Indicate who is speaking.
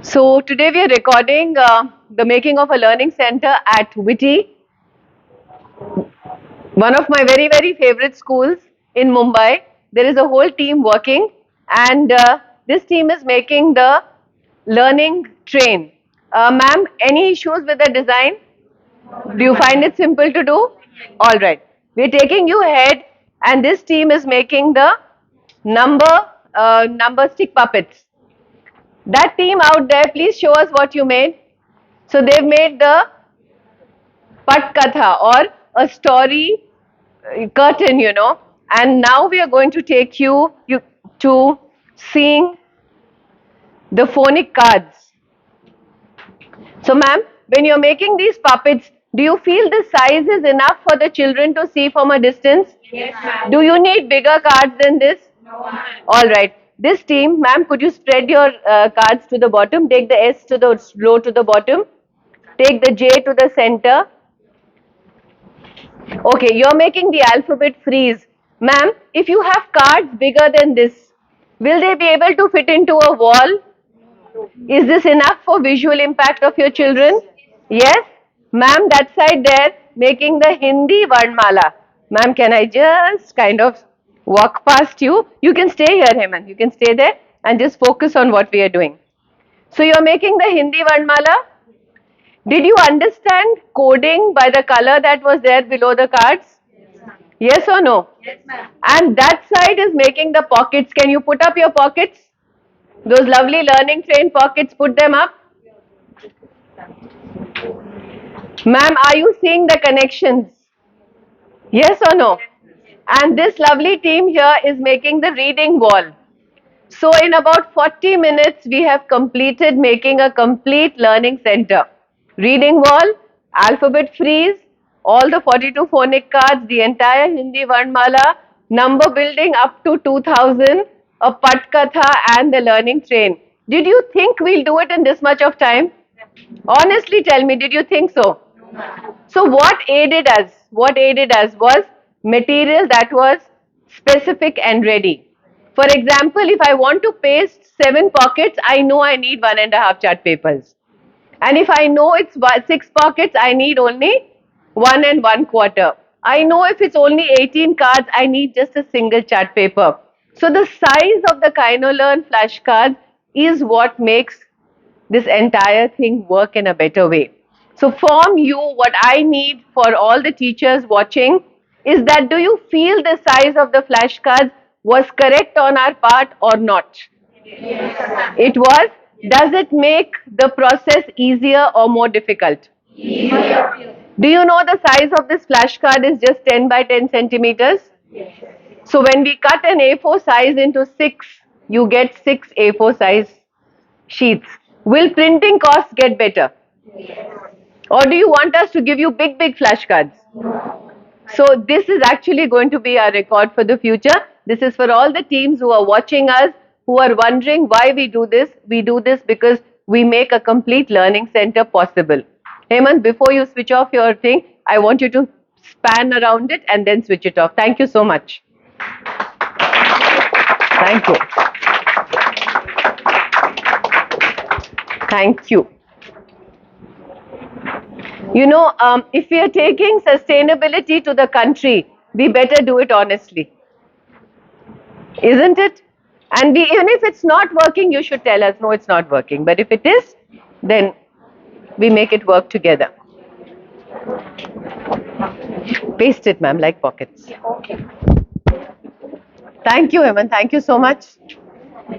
Speaker 1: So today we are recording the making of a learning center at Witty, one of my very favorite schools in Mumbai. There is a whole team working, and this team is making the learning train. Ma'am, any issues with the design? Do you find it simple to do? All right. We're taking you ahead, and this team is making the number stick puppets. That team out there, please show us what you made. So they've made the Patkatha or a story curtain. And now we are going to take you to seeing the phonic cards. So, ma'am, when you're making these puppets, do you feel the size is enough for the children to see from a distance?
Speaker 2: Yes, ma'am.
Speaker 1: Do you need bigger cards than this?
Speaker 2: No, ma'am.
Speaker 1: All right. This team, ma'am, could you spread your cards to the bottom? Take the S to the low to the bottom. Take the J to the center. Okay, you're making the alphabet freeze. Ma'am, if you have cards bigger than this, will they be able to fit into a wall? Is this enough for visual impact of your children? Yes? Ma'am, that side there, making the Hindi Varnmala. Ma'am, can I just kind of walk past you? You can stay here, Hemant. You can stay there and just focus on what we are doing. So you're making the Hindi Varnmala? Did you understand coding by the color that was there below the cards? Yes or no?
Speaker 2: Yes, ma'am.
Speaker 1: And that side is making the pockets. Can you put up your pockets? Those lovely learning train pockets, put them up. Ma'am, are you seeing the connections? Yes or no? And this lovely team here is making the reading wall. So in about 40 minutes, we have completed making a complete learning center. Reading wall, alphabet freeze, all the 42 phonic cards, the entire Hindi Varnmala, number building up to 2000, a Patkatha and the learning train. Did you think we'll do it in this much of time? Honestly tell me, did you think so? So what aided us? What aided us was material that was specific and ready. For example, if I want to paste 7 pockets, I know I need 1.5 chart papers. And if I know it's 6 pockets, I need only 1 1/4. I know if it's only 18 cards, I need just a single chart paper. So the size of the KinoLearn flashcards is what makes this entire thing work in a better way. So from you, what I need for all the teachers watching is that do you feel the size of the flashcards was correct on our part or not?
Speaker 2: Yes.
Speaker 1: It was. Does it make the process easier or more difficult?
Speaker 2: Easier.
Speaker 1: Do you know the size of this flashcard is just 10 by 10 centimeters?
Speaker 2: Yes.
Speaker 1: So when we cut an A4 size into 6, you get 6 A4 size sheets. Will printing costs get better?
Speaker 2: Yes.
Speaker 1: Or do you want us to give you big flashcards?
Speaker 2: No.
Speaker 1: So this is actually going to be our record for the future. This is for all the teams who are watching us, who are wondering why we do this. We do this because we make a complete learning center possible. Hemant, before you switch off your thing, I want you to span around it and then switch it off. Thank you so much. Thank you. Thank you. You know, if we are taking sustainability to the country, we better do it honestly. Isn't it? And even if it's not working, you should tell us, no, it's not working. But if it is, then we make it work together. Paste it, ma'am, like pockets.
Speaker 2: Okay.
Speaker 1: Thank you, Hemant. Thank you so much.